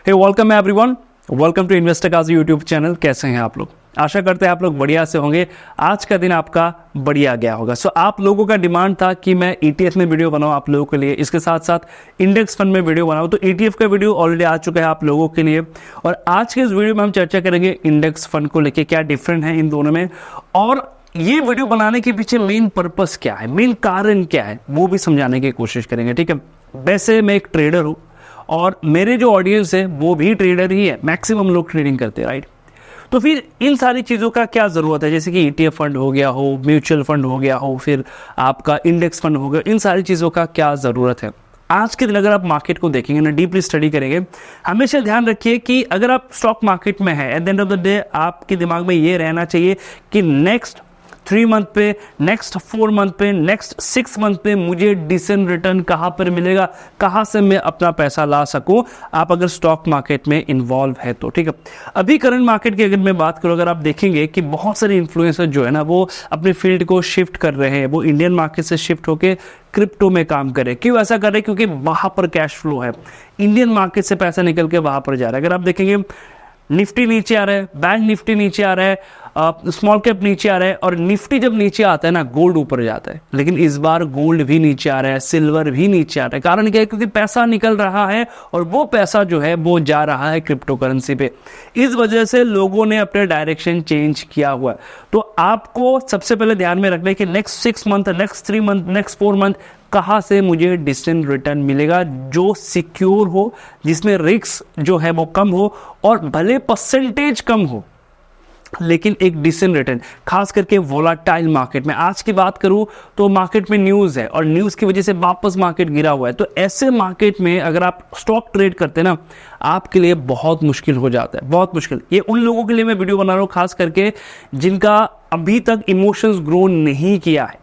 Hey welcome everyone, welcome to investor cause YouTube channel. कैसे हैं आप लोग? आशा करते हैं आप लोग बढ़िया से होंगे। आज का दिन आपका बढ़िया गया होगा। आप लोगों का डिमांड था कि मैं ETF में वीडियो बनाऊं आप लोगों के लिए, इसके साथ साथ इंडेक्स फंड में वीडियो बनाऊं। तो ETF का वीडियो ऑलरेडी आ चुका है आप लोगों के लिए, और आज के इस वीडियो में हम चर्चा करेंगे इंडेक्स फंड को लेके, क्या डिफरेंट है इन दोनों में, और ये वीडियो बनाने के पीछे मेन पर्पस क्या है, मेन कारण क्या है, वो भी समझाने की कोशिश करेंगे। ठीक है, वैसे मैं एक ट्रेडर हूँ और मेरे जो ऑडियंस है वो भी ट्रेडर ही है, मैक्सिमम लोग ट्रेडिंग करते हैं, राइट। तो फिर इन सारी चीज़ों का क्या ज़रूरत है, जैसे कि ETF फंड हो गया हो, म्यूचुअल फंड हो गया हो, फिर आपका इंडेक्स फंड हो गया, इन सारी चीज़ों का क्या ज़रूरत है। आज के दिन अगर आप मार्केट को देखेंगे ना, डीपली स्टडी करेंगे, हमेशा ध्यान रखिए कि अगर आप स्टॉक मार्केट में है, at the end of the day आपके दिमाग में ये रहना चाहिए कि नेक्स्ट 3 मंथ पे, नेक्स्ट 4 मंथ पे, नेक्स्ट 6 मंथ पे मुझे डिसेंट रिटर्न कहाँ पर मिलेगा, कहाँ से मैं अपना पैसा ला सकूँ, आप अगर स्टॉक मार्केट में इन्वॉल्व है तो। ठीक है, अभी करंट मार्केट की अगर मैं बात करूँ, अगर आप देखेंगे कि बहुत सारे इन्फ्लुएंसर जो है ना वो अपने फील्ड को शिफ्ट कर रहे हैं, वो इंडियन मार्केट से शिफ्ट होकर क्रिप्टो में काम करे। क्यों ऐसा कर रहे हैं? क्योंकि वहाँ पर कैश फ्लो है, इंडियन मार्केट से पैसा निकल के वहाँ पर जा रहा है। अगर आप देखेंगे निफ्टी नीचे आ रहा है, बैंक निफ्टी नीचे आ रहा है, स्मॉल कैप नीचे आ रहा है, और निफ्टी जब नीचे आता है ना, गोल्ड ऊपर जाता है। लेकिन इस बार गोल्ड भी नीचे आ रहा है, सिल्वर भी नीचे आ रहा है। कारण क्या है? क्योंकि पैसा निकल रहा है और वो पैसा जो है वो जा रहा है क्रिप्टो करेंसी पे। इस वजह से लोगों ने अपने डायरेक्शन चेंज किया हुआ है। तो आपको सबसे पहले ध्यान में रखना है कि next 6 month, next 3 month, next 4 month कहाँ से मुझे डिसेंट रिटर्न मिलेगा, जो सिक्योर हो, जिसमें रिस्क जो है वो कम हो, और भले परसेंटेज कम हो लेकिन एक डिसेंट रिटर्न। खास करके वोलाटाइल मार्केट में आज की बात करूं तो मार्केट में न्यूज़ है और न्यूज़ की वजह से वापस मार्केट गिरा हुआ है। तो ऐसे मार्केट में अगर आप स्टॉक ट्रेड करते हैं ना, आपके लिए बहुत मुश्किल हो जाता है, बहुत मुश्किल। ये उन लोगों के लिए मैं वीडियो बना रहा हूँ खास करके जिनका अभी तक इमोशंस ग्रो नहीं किया है,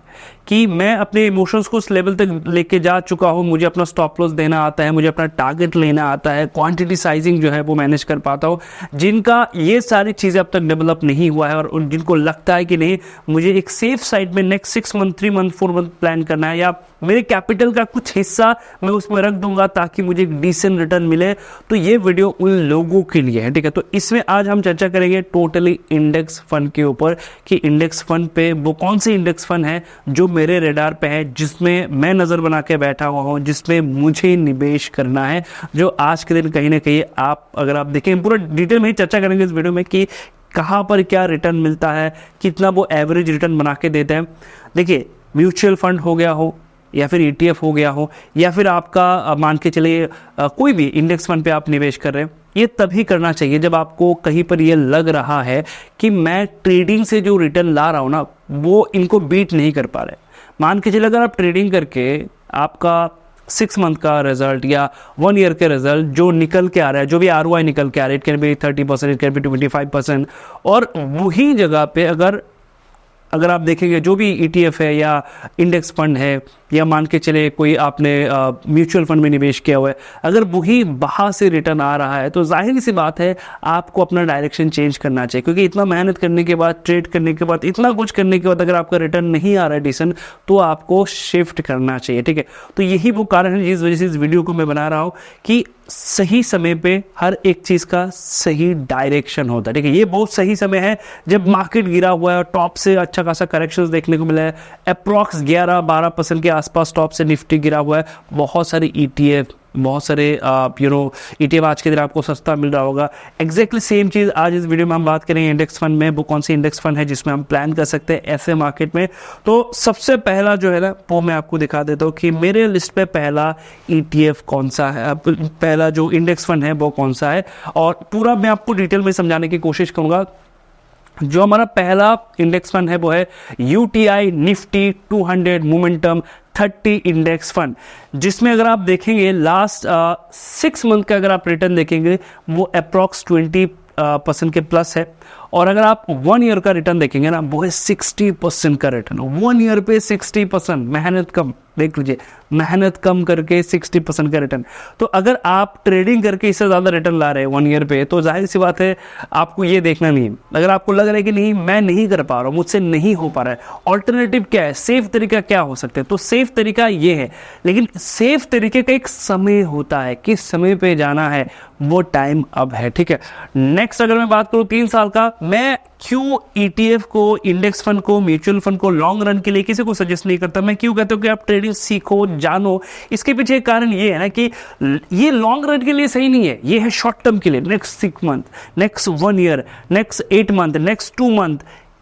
कि मैं अपने इमोशंस को उस लेवल तक लेके जा चुका हूँ, मुझे अपना स्टॉप लॉस देना आता है, मुझे अपना टारगेट लेना आता है, क्वांटिटी साइजिंग जो है वो मैनेज कर पाता हूँ। जिनका ये सारी चीज़ें अब तक डेवलप नहीं हुआ है और जिनको लगता है कि नहीं मुझे एक सेफ साइड में next 6 month, 3 month, 4 month plan करना है, या मेरे कैपिटल का कुछ हिस्सा मैं उसमें रख दूंगा ताकि मुझे एक डिसेंट रिटर्न मिले, तो ये वीडियो उन लोगों के लिए है। ठीक है, तो इसमें आज हम चर्चा करेंगे टोटली इंडेक्स फंड के ऊपर, कि इंडेक्स फंड पे वो कौन से इंडेक्स फंड है जो मेरे रेडार पे है, जिसमें मैं नज़र बना के बैठा हुआ हूँ, जिसमें मुझे निवेश करना है, जो आज के दिन कहीं ना कहीं आप अगर आप देखें, पूरा डिटेल में ही चर्चा करेंगे इस वीडियो में कि कहाँ पर क्या रिटर्न मिलता है, कितना वो एवरेज रिटर्न बना के देते हैं। देखिए, म्यूचुअल फंड हो गया हो, या फिर ETF हो गया हो, या फिर आपका मान के चलिए कोई भी इंडेक्स फंड पे आप निवेश कर रहे हैं, ये तभी करना चाहिए जब आपको कहीं पर ये लग रहा है कि मैं ट्रेडिंग से जो रिटर्न ला रहा हूँ ना, वो इनको बीट नहीं कर पा रहे। मान के चलिए अगर आप ट्रेडिंग करके आपका 6 मंथ का रिजल्ट या 1 ईयर के रिजल्ट जो निकल के आ रहा है, जो भी ROI निकल के आ रहा है, it can be 30%, it can be 25%, और वही जगह पे अगर आप देखेंगे जो भी ETF है या इंडेक्स फंड है, या मान के चले कोई आपने म्यूचुअल फंड में निवेश किया हुआ है, अगर वही बाहर से रिटर्न आ रहा है, तो जाहिर सी बात है आपको अपना डायरेक्शन चेंज करना चाहिए। क्योंकि इतना मेहनत करने के बाद, ट्रेड करने के बाद, इतना कुछ करने के बाद अगर आपका रिटर्न नहीं आ रहा है डिसेंट, तो आपको शिफ्ट करना चाहिए। ठीक है, तो यही वो कारण है जिस वजह से इस वीडियो को मैं बना रहा हूँ कि सही समय पे हर एक चीज़ का सही डायरेक्शन होता है। ठीक है, ये बहुत सही समय है जब मार्केट गिरा हुआ है और टॉप से अच्छा खासा करेक्शंस देखने को मिला है। अप्रॉक्स 11-12% के आसपास टॉप से निफ्टी गिरा हुआ है। बहुत सारे ETF, बहुत सारे ETF आज के दिन आपको सस्ता मिल रहा होगा। एग्जैक्टली सेम चीज़ आज इस वीडियो में हम बात करेंगे इंडेक्स फंड में, वो कौन सी इंडेक्स फंड है जिसमें हम प्लान कर सकते हैं ऐसे मार्केट में। तो सबसे पहला जो है ना, वो मैं आपको दिखा देता हूँ कि मेरे लिस्ट पे पहला ETF कौन सा है, पहला जो इंडेक्स फंड है वो कौन सा है, और पूरा मैं आपको डिटेल में समझाने की कोशिश करूँगा। जो हमारा पहला इंडेक्स फंड है वो है UTI Nifty 200 momentum 30 index fund, जिसमें अगर आप देखेंगे लास्ट 6 मंथ का अगर आप रिटर्न देखेंगे वो अप्रॉक्स 20% के प्लस है। और अगर आप 1 ईयर का रिटर्न देखेंगे ना, वो है 60% का रिटर्न। 1 ईयर पे 60%, मेहनत कम, देख लीजिए, मेहनत कम करके 60% का रिटर्न। तो अगर आप ट्रेडिंग करके इससे ज़्यादा रिटर्न ला रहे हैं 1 ईयर पे, तो जाहिर सी बात है आपको ये देखना नहीं है। अगर आपको लग रहा है कि नहीं मैं नहीं कर पा रहा हूँ, मुझसे नहीं हो पा रहा है, ऑल्टरनेटिव क्या है, सेफ तरीका क्या हो सकता है, तो सेफ तरीका ये है। लेकिन सेफ तरीके का एक समय होता है, किस समय पे जाना है, वो टाइम अब है, ठीक है। नेक्स्ट अगर मैं बात करूँ 3 साल का, मैं क्यों ETF को, इंडेक्स फंड को, म्यूचुअल फंड को लॉन्ग रन के लिए किसी को सजेस्ट नहीं करता, मैं क्यों कहता हूँ कि आप ट्रेडिंग सीखो, जानो। इसके पीछे एक कारण ये है ना कि ये लॉन्ग रन के लिए सही नहीं है, ये है शॉर्ट टर्म के लिए, next 6 month, next 1 year, next 8 month, next 2 month,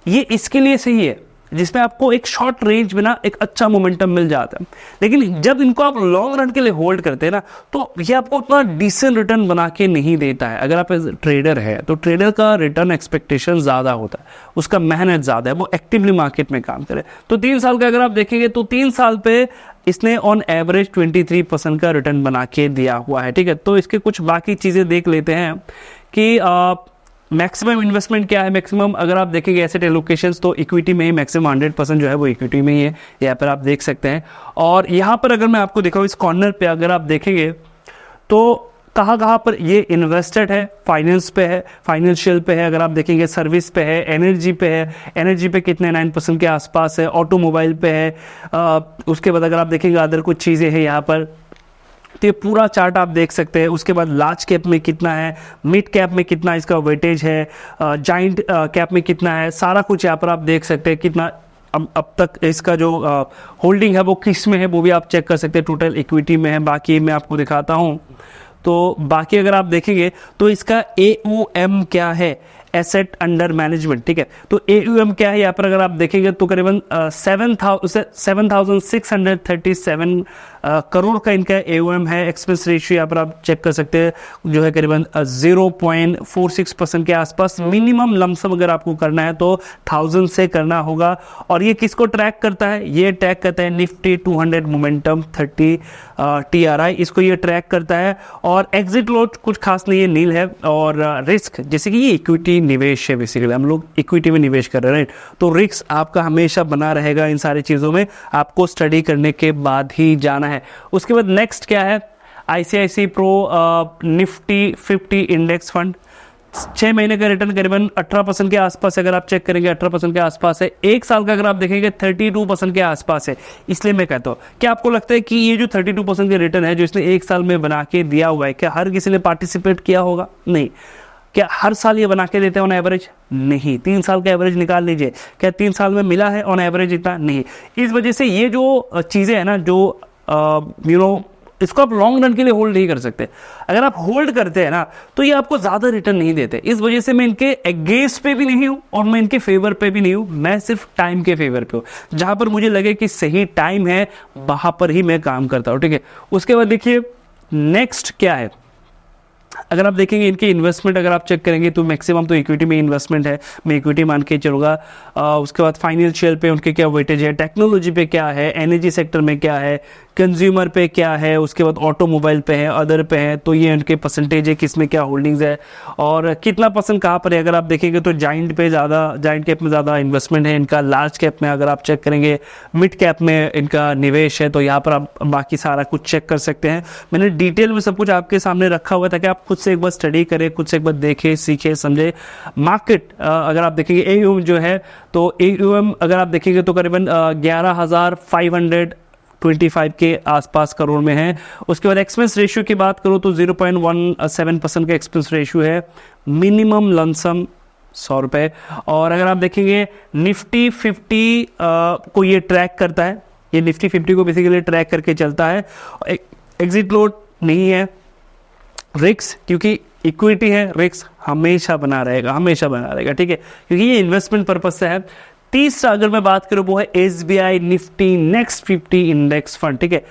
ये इसके लिए सही है, जिसमें आपको एक शॉर्ट रेंज में ना एक अच्छा मोमेंटम मिल जाता है। लेकिन जब इनको आप लॉन्ग रन के लिए होल्ड करते हैं ना, तो ये आपको उतना डिसेंट रिटर्न बना के नहीं देता है। अगर आप ट्रेडर है तो ट्रेडर का रिटर्न एक्सपेक्टेशन ज़्यादा होता है, उसका मेहनत ज़्यादा है, वो एक्टिवली मार्केट में काम करे। तो 3 साल का अगर आप देखेंगे तो 3 साल पे इसने ऑन एवरेज 23% का रिटर्न बना के दिया हुआ है, ठीक है। तो इसके कुछ बाकी चीज़ें देख लेते हैं कि मैक्सिमम इन्वेस्टमेंट क्या है। मैक्सिमम अगर आप देखेंगे एसेट एलोकेशंस, तो इक्विटी में ही मैक्सिमम 100% जो है वो इक्विटी में ही है, यहाँ पर आप देख सकते हैं। और यहाँ पर अगर मैं आपको दिखाऊँ इस कॉर्नर पे अगर आप देखेंगे तो कहाँ पर ये इन्वेस्टेड है, फाइनेंस पे है, फाइनेंशियल पे है, अगर आप देखेंगे सर्विस पे है, एनर्जी पे है, एनर्जी पे कितने 9% के आसपास है, ऑटोमोबाइल पे है, उसके बाद अगर आप देखेंगे अदर कुछ चीज़ें हैं यहाँ पर, तो ये पूरा चार्ट आप देख सकते हैं। उसके बाद लार्ज कैप में कितना है, मिड कैप में कितना इसका वेटेज है, जाइंट कैप में कितना है, सारा कुछ यहाँ पर आप देख सकते हैं। कितना अब तक इसका जो होल्डिंग है वो किस में है, वो भी आप चेक कर सकते हैं। टोटल इक्विटी में है, बाकी मैं आपको दिखाता हूँ। तो बाकी अगर आप देखेंगे तो इसका AUM क्या है, एसेट अंडर मैनेजमेंट, ठीक है। तो AUM क्या है यहाँ पर अगर आप देखेंगे तो करीबन 7,637 करोड़ का इनका AUM है। एक्सपेंस रेशियो यहाँ पर आप चेक कर सकते हैं, जो है करीबन 0.46% के आसपास। मिनिमम लमसम अगर आपको करना है तो 1000 से करना होगा। और ये किसको ट्रैक करता है, ये ट्रैक करता है निफ्टी 200 मोमेंटम 30 TRI, इसको ये ट्रैक करता है। और एग्जिट लॉट कुछ खास नहीं है, नील है। और रिस्क, जैसे कि ये इक्विटी निवेश है, बेसिकली हम लोग इक्विटी में निवेश कर रहे हैं, राइट। तो रिस्क आपका हमेशा बना रहेगा, इन सारी चीज़ों में आपको स्टडी करने के बाद ही जाना है। उसके बाद नेक्स्ट क्या है, ICICI pro Nifty 50 index fund, 6 महीने का रिटर्न करीबन 18% के आसपास, अगर आप चेक करेंगे 18% के आसपास है। 1 साल का अगर आप देखेंगे 32% के आसपास है। इसलिए मैं कहता हूँ, क्या आपको लगता है कि ये जो 32% के रिटर्न है जो इसने 1 साल में बना के दिया हुआ है, क्या हर किसी ने पार्टिसिपेट किया होगा? नहीं। क्या हर साल ये बना के देते हैं ऑन एवरेज? नहीं। 3 साल का एवरेज निकाल लीजिए, क्या 3 साल में मिला है ऑन एवरेज इतना? नहीं। इस वजह से ये जो चीज़ें हैं ना, जो इसको आप लॉन्ग रन के लिए होल्ड नहीं कर सकते। अगर आप होल्ड करते हैं ना तो ये आपको ज़्यादा रिटर्न नहीं देते। इस वजह से मैं इनके अगेंस्ट पे भी नहीं हूँ और मैं इनके फेवर पे भी नहीं हूँ, मैं सिर्फ टाइम के फेवर पे हूँ। जहाँ पर मुझे लगे कि सही टाइम है वहाँ पर ही मैं काम करता हूँ, ठीक है। उसके बाद देखिए नेक्स्ट क्या है, अगर आप देखेंगे इनके इन्वेस्टमेंट अगर आप चेक करेंगे तो मैक्सिमम तो इक्विटी में इन्वेस्टमेंट है, मैं इक्विटी मान के चलूँगा। उसके बाद फाइनेंशियल पे उनके क्या वेटेज है, टेक्नोलॉजी पे क्या है, एनर्जी सेक्टर में क्या है, कंज्यूमर पे क्या है, उसके बाद ऑटोमोबाइल पे है, अदर पे है। तो ये उनके परसेंटेज है, किस में क्या होल्डिंग्स है और कितना परसेंट कहाँ पर है। अगर आप देखेंगे तो जाइंट कैप में ज़्यादा इन्वेस्टमेंट है इनका। लार्ज कैप में अगर आप चेक करेंगे, मिड कैप में इनका निवेश है। तो यहाँ पर आप बाकी सारा कुछ चेक कर सकते हैं। मैंने डिटेल में सब कुछ आपके सामने रखा हुआ था कि आप खुद से एक बार स्टडी करें, खुद से एक बार देखें, सीखें, समझे। मार्केट अगर आप देखेंगे AUM जो है, तो AUM अगर आप देखेंगे तो करीबन 11,525 के आसपास करोड़ में है। उसके बाद एक्सपेंस रेशियो की बात करूँ तो 0.17% का एक्सपेंस रेशियो है। मिनिमम लमसम 100 रुपये। और अगर आप देखेंगे निफ्टी 50 को ये ट्रैक करता है, ये निफ्टी 50 को बेसिकली ट्रैक करके चलता है। एग्जिट लॉट नहीं है। रिस्क, क्योंकि इक्विटी है, रिस्क हमेशा बना रहेगा, ठीक है, क्योंकि ये इन्वेस्टमेंट पर्पज से है। तीसरा अगर मैं बात करूं वो है SBI Nifty next 50 index fund, ठीक है।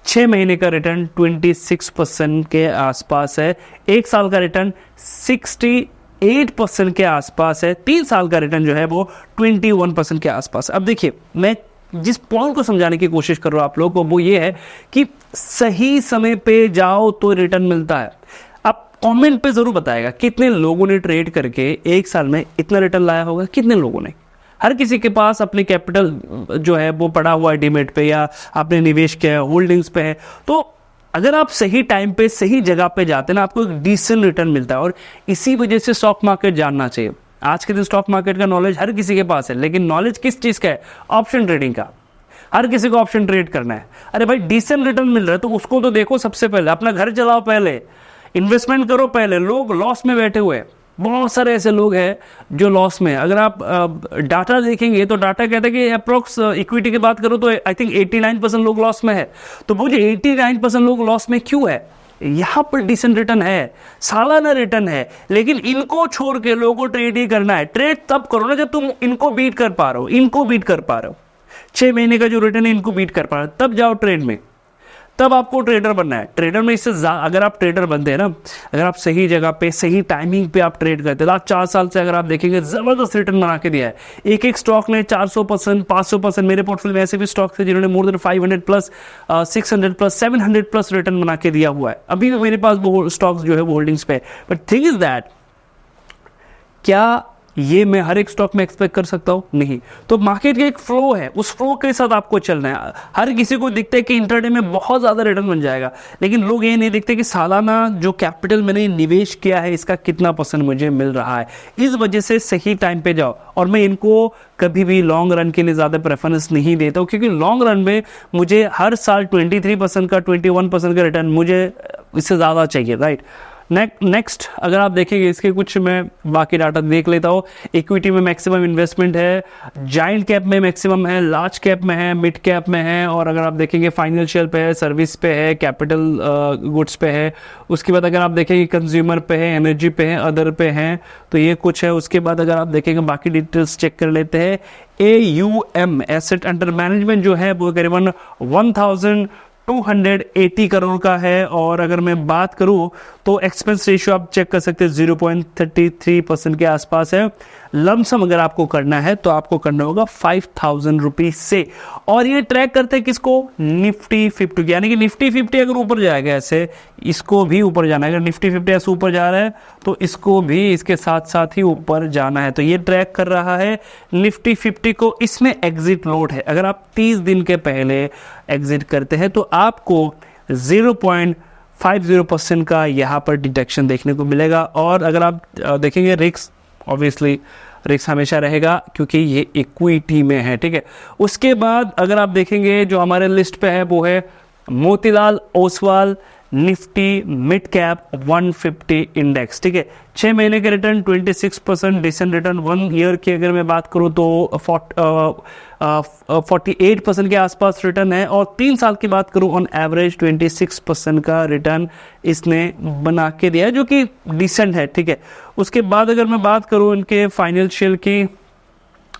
6 महीने का रिटर्न 26% के आसपास है। 1 साल का रिटर्न 68% के आसपास है। 3 साल का रिटर्न जो है वो 21% के आसपास। अब देखिए, मैं जिस पॉइंट को समझाने की कोशिश कर रहा हूं आप लोगों को, वो ये है कि सही समय पे जाओ तो रिटर्न मिलता है। अब कमेंट पे ज़रूर बताएगा कितने लोगों ने ट्रेड करके एक साल में इतना रिटर्न लाया होगा, कितने लोगों ने। हर किसी के पास अपनी कैपिटल जो है वो पड़ा हुआ है डीमेट पे, या आपने निवेश किया है होल्डिंग्स पे है। तो अगर आप सही टाइम पे सही जगह पे जाते हैं ना, आपको एक डिसेंट रिटर्न मिलता है। और इसी वजह से स्टॉक मार्केट जानना चाहिए। आज के दिन स्टॉक मार्केट का नॉलेज हर किसी के पास है, लेकिन नॉलेज किस चीज़ का है? ऑप्शन ट्रेडिंग का। हर किसी को ऑप्शन ट्रेड करना है। अरे भाई डिसेंट रिटर्न मिल रहा है तो उसको तो देखो सबसे पहले, अपना घर चलाओ पहले, इन्वेस्टमेंट करो पहले। लोग लॉस में बैठे हुए हैं, बहुत सारे ऐसे लोग हैं जो लॉस में। अगर आप डाटा देखेंगे तो डाटा कहता है कि अप्रोक्स इक्विटी की बात करो तो आई थिंक 89% लोग लॉस में है। तो मुझे 89% लोग लॉस में क्यों है? यहाँ पर डिसेंट रिटर्न है, सालाना रिटर्न है, लेकिन इनको छोड़ के लोगों को ट्रेड ही करना है। ट्रेड तब करो ना जब तुम इनको बीट कर पा रहे हो, इनको बीट कर पा रहे हो। 6 महीने का जो रिटर्न है इनको बीट कर पा रहे हो, तब जाओ ट्रेड में, तब आपको ट्रेडर बनना है। ट्रेडर में इससे अगर आप ट्रेडर बनते हैं ना, अगर आप सही जगह पे सही टाइमिंग पे आप ट्रेड करते हैं, लास्ट 4 साल से अगर आप देखेंगे जबरदस्त रिटर्न बना के दिया है। एक एक स्टॉक ने 400%, 500%। मेरे पोर्टफोलियो में ऐसे भी स्टॉक थे जिन्होंने मोर देन 500+, 600+, 700+ रिटर्न बना के दिया हुआ है। अभी भी मेरे पास वो स्टॉक्स जो है वो होल्डिंग्स पे। बट थिंग इज दैट, क्या ये मैं हर एक स्टॉक में एक्सपेक्ट कर सकता हूँ? नहीं। तो मार्केट का एक फ्लो है, उस फ्लो के साथ आपको चलना है। हर किसी को दिखता है कि इंटरडे में बहुत ज़्यादा रिटर्न बन जाएगा, लेकिन लोग ये नहीं देखते कि सालाना जो कैपिटल मैंने निवेश किया है इसका कितना % मुझे मिल रहा है। इस वजह से सही टाइम पे जाओ। और मैं इनको कभी भी लॉन्ग रन के लिए ज़्यादा प्रेफरेंस नहीं देता हूँ, क्योंकि लॉन्ग रन में मुझे हर साल 23% का 21% का रिटर्न मुझे इससे ज़्यादा चाहिए, राइट। नेक्स्ट अगर आप देखेंगे इसके कुछ मैं बाकी डाटा देख लेता हूँ। इक्विटी में मैक्सिमम इन्वेस्टमेंट है, जाइंट कैप में मैक्सिमम है, लार्ज कैप में है, मिड कैप में है, और अगर आप देखेंगे फाइनेंशियल पे है, सर्विस पे है, कैपिटल गुड्स पे है। उसके बाद अगर आप देखेंगे कंज्यूमर पे है, एनर्जी पे है, अदर पे हैं, तो ये कुछ है। उसके बाद अगर आप देखेंगे बाकी डिटेल्स चेक कर लेते हैं। AUM एसेट अंडर मैनेजमेंट जो है वो करीबन 1280 करोड़ का है। और अगर मैं बात करूं तो एक्सपेंस रेशियो आप चेक कर सकते हैं 0.33% के आसपास है। लमसम अगर आपको करना है तो आपको करना होगा 5000 रुपीज से। और ये ट्रैक करते हैं किसको? निफ्टी 50, यानी कि निफ्टी 50 अगर ऊपर जाएगा ऐसे, इसको भी ऊपर जाना है। अगर निफ्टी 50 ऐसे ऊपर जा रहा है तो इसको भी इसके साथ साथ ही ऊपर जाना है। तो ये ट्रैक कर रहा है निफ्टी 50 को। इसमें एग्जिट लोड है, अगर आप 30 दिन के पहले एग्जिट करते हैं तो आपको 0.50% का यहाँ पर डिडक्शन देखने को मिलेगा। और अगर आप देखेंगे रिस्क, ऑब्वियसली रिस्क हमेशा रहेगा क्योंकि ये इक्विटी में है, ठीक है। उसके बाद अगर आप देखेंगे जो हमारे लिस्ट पे है वो है Motilal Oswal Nifty mid cap 150 index, ठीक है। 6 महीने के रिटर्न 26% डिसेंट रिटर्न। 1 ईयर की अगर मैं बात करूं तो 48% के आसपास रिटर्न है। और 3 साल की बात करूं ऑन एवरेज 26% का रिटर्न इसने बना के दिया है, जो कि डिसेंट है, ठीक है। उसके बाद अगर मैं बात करूं इनके फाइनेंशियल की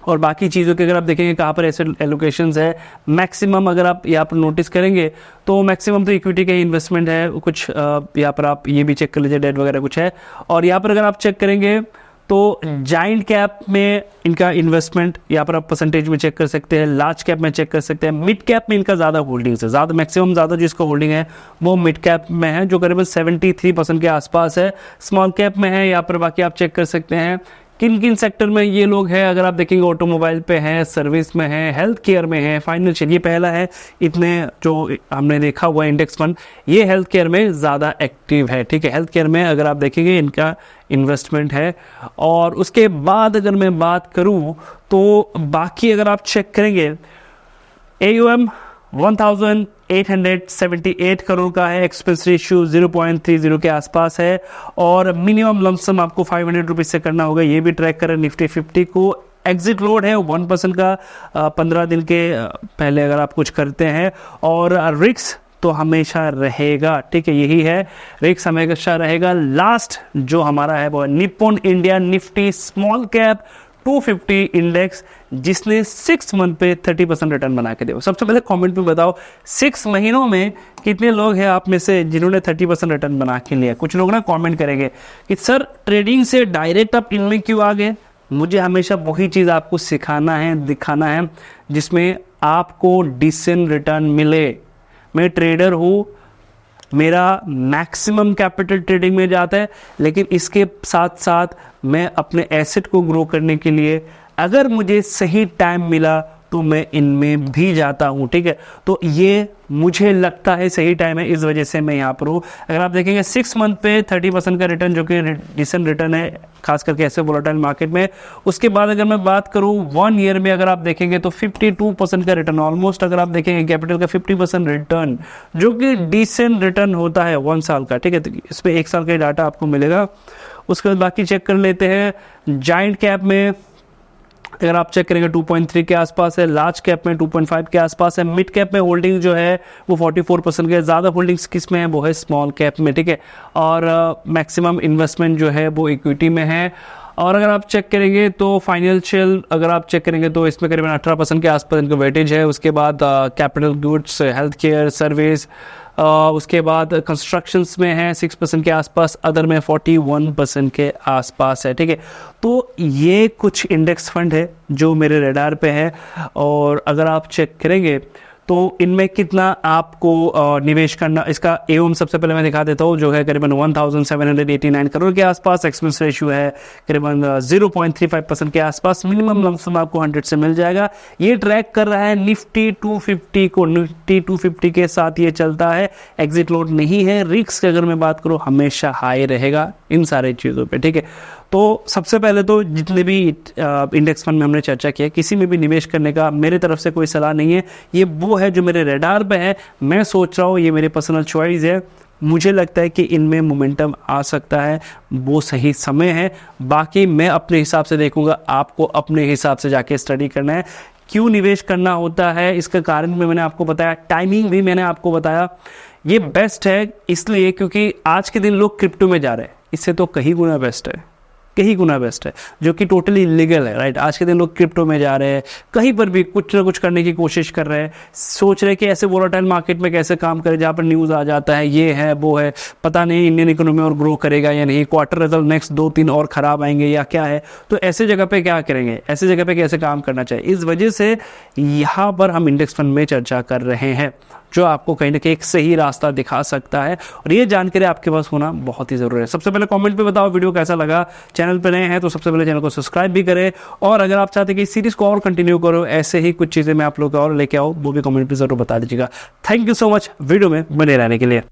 और बाकी चीज़ों के, अगर आप देखेंगे कहाँ पर एसेट एलोकेशंस है, मैक्सिमम अगर आप यहाँ पर नोटिस करेंगे तो मैक्सिमम तो इक्विटी का ही इन्वेस्टमेंट है। कुछ यहाँ पर आप ये भी चेक कर लीजिए, डेट वगैरह कुछ है। और यहाँ पर अगर आप चेक करेंगे तो जाइंट कैप में इनका इन्वेस्टमेंट यहाँ पर आप परसेंटेज में चेक कर सकते हैं, लार्ज कैप में चेक कर सकते हैं, मिड कैप में इनका ज़्यादा होल्डिंग्स है, ज़्यादा मैक्सिमम ज़्यादा जिसको होल्डिंग है वो मिड कैप में है, जो करीबन 73% के आसपास है। स्मॉल कैप में है यहाँ पर, बाकी आप चेक कर सकते हैं किन किन सेक्टर में ये लोग हैं। अगर आप देखेंगे ऑटोमोबाइल पे हैं, सर्विस में है, हेल्थ केयर में है, फाइनेंशियल, ये पहला है। इतने जो हमने देखा हुआ इंडेक्स फंड ये हेल्थ केयर में ज़्यादा एक्टिव है, ठीक है। हेल्थ केयर में अगर आप देखेंगे इनका इन्वेस्टमेंट है। और उसके बाद अगर मैं बात करूं तो बाकी अगर आप चेक करेंगे AUM 1878 करोड़ का है, एक्सपेंस रेशियो 0.30 के आसपास है। और मिनिमम लमसम आपको 500 रुपीज से करना होगा। ये भी ट्रैक करें निफ्टी 50 को। एग्जिट लोड है 1% का 15 दिन के पहले अगर आप कुछ करते हैं। और रिस्क तो हमेशा रहेगा, ठीक है, यही है, रिस्क हमेशा रहेगा। लास्ट जो हमारा है वो Nippon India Nifty small cap 250 index, जिसने 6 मंथ पे 30% रिटर्न बना के दिया। सबसे पहले कमेंट में बताओ 6 महीनों में कितने लोग हैं आप में से जिन्होंने 30% रिटर्न बना के लिया। कुछ लोग ना कमेंट करेंगे कि सर ट्रेडिंग से डायरेक्ट आप इनमें क्यों आ गए। मुझे हमेशा वही चीज़ आपको सिखाना है, दिखाना है जिसमें आपको डिसेंट रिटर्न मिले। मैं ट्रेडर हूँ, मेरा मैक्सिमम कैपिटल ट्रेडिंग में जाता है, लेकिन इसके साथ साथ मैं अपने एसेट को ग्रो करने के लिए अगर मुझे सही टाइम मिला तो मैं इनमें भी जाता हूँ, ठीक है। तो ये मुझे लगता है सही टाइम है, इस वजह से मैं यहाँ पर हूँ। अगर आप देखेंगे 6 मंथ पे 30% का रिटर्न, जो कि डिसेंट रिटर्न है खास करके ऐसे वोलेटाइल मार्केट में। उसके बाद अगर मैं बात करूँ 1 ईयर में अगर आप देखेंगे तो 52% का रिटर्न, ऑलमोस्ट अगर आप देखेंगे कैपिटल का 50% रिटर्न, जो कि डिसेंट रिटर्न होता है 1 साल का, ठीक है। तो इसमें 1 साल का डाटा आपको मिलेगा। उसके बाद बाकी चेक कर लेते हैं। जाइंट कैप में अगर आप चेक करेंगे 2.3 के आसपास है, लार्ज कैप में 2.5 के आसपास है, मिड कैप में होल्डिंग जो है वो 44% के, ज़्यादा होल्डिंग्स किस में है वो है स्मॉल कैप में, ठीक है। और मैक्सिमम इन्वेस्टमेंट जो है वो इक्विटी में है। और अगर आप चेक करेंगे तो फाइनेंशियल अगर आप चेक करेंगे तो इसमें करीबन 18% के आसपास इनका वेटेज है। उसके बाद capital goods, health care, service, उसके बाद कंस्ट्रक्शंस में है 6% के आसपास, अदर में 41% के आसपास है, ठीक है। तो ये कुछ इंडेक्स फंड है जो मेरे रडार पे है। और अगर आप चेक करेंगे तो इनमें कितना आपको निवेश करना, इसका एवं सबसे पहले मैं दिखा देता हूँ, जो है करीबन 1789 करोड़ के आसपास। एक्सपेंस रेशियो है करीबन 0.35% के आसपास। मिनिमम लमसम आपको 100 से मिल जाएगा। ये ट्रैक कर रहा है निफ्टी 250 को, निफ्टी 250 के साथ ये चलता है। एग्जिट लोड नहीं है। रिस्क अगर मैं बात करूँ हमेशा हाई रहेगा इन सारी चीज़ों पे, ठीक है। तो सबसे पहले तो जितने भी इंडेक्स फंड में हमने चर्चा किया, किसी में भी निवेश करने का मेरे तरफ से कोई सलाह नहीं है। ये वो है जो मेरे रडार पे है, मैं सोच रहा हूँ, ये मेरी पर्सनल चॉइस है। मुझे लगता है कि इनमें मोमेंटम आ सकता है, वो सही समय है। बाकी मैं अपने हिसाब से देखूंगा, आपको अपने हिसाब से जाके स्टडी करना है। क्यों निवेश करना होता है इसका कारण भी मैंने आपको बताया, टाइमिंग भी मैंने आपको बताया। ये बेस्ट है इसलिए क्योंकि आज के दिन लोग क्रिप्टो में जा रहे हैं, इससे तो कहीं गुना बेस्ट है, कहीं गुना बेस्ट है, जो कि टोटली इलीगल है, राइट। आज के दिन लोग क्रिप्टो में जा रहे हैं, कहीं पर भी कुछ ना कुछ करने की कोशिश कर रहे हैं, सोच रहे हैं कि ऐसे वोलेटाइल मार्केट में कैसे काम करें जहाँ पर न्यूज़ आ जाता है ये है वो है, पता नहीं इंडियन इकोनॉमी और ग्रो करेगा या नहीं, क्वार्टर रिजल्ट नेक्स्ट 2-3 और ख़राब आएंगे या क्या है। तो ऐसे जगह पे क्या करेंगे, ऐसे जगह पे कैसे काम करना चाहिए, इस वजह से यहाँ पर हम इंडेक्स फंड में चर्चा कर रहे हैं, जो आपको कहीं ना कहीं एक सही रास्ता दिखा सकता है। और ये जानकारी आपके पास होना बहुत ही ज़रूरी है। सबसे पहले कमेंट पे बताओ वीडियो कैसा लगा। चैनल पर नए हैं तो सबसे पहले चैनल को सब्सक्राइब भी करें। और अगर आप चाहते हैं कि इस सीरीज़ को और कंटिन्यू करो, ऐसे ही कुछ चीज़ें मैं आप लोग को और लेके आओ, वो भी कमेंट पे ज़रूर बता दीजिएगा। Thank you so much video में बने रहने के लिए।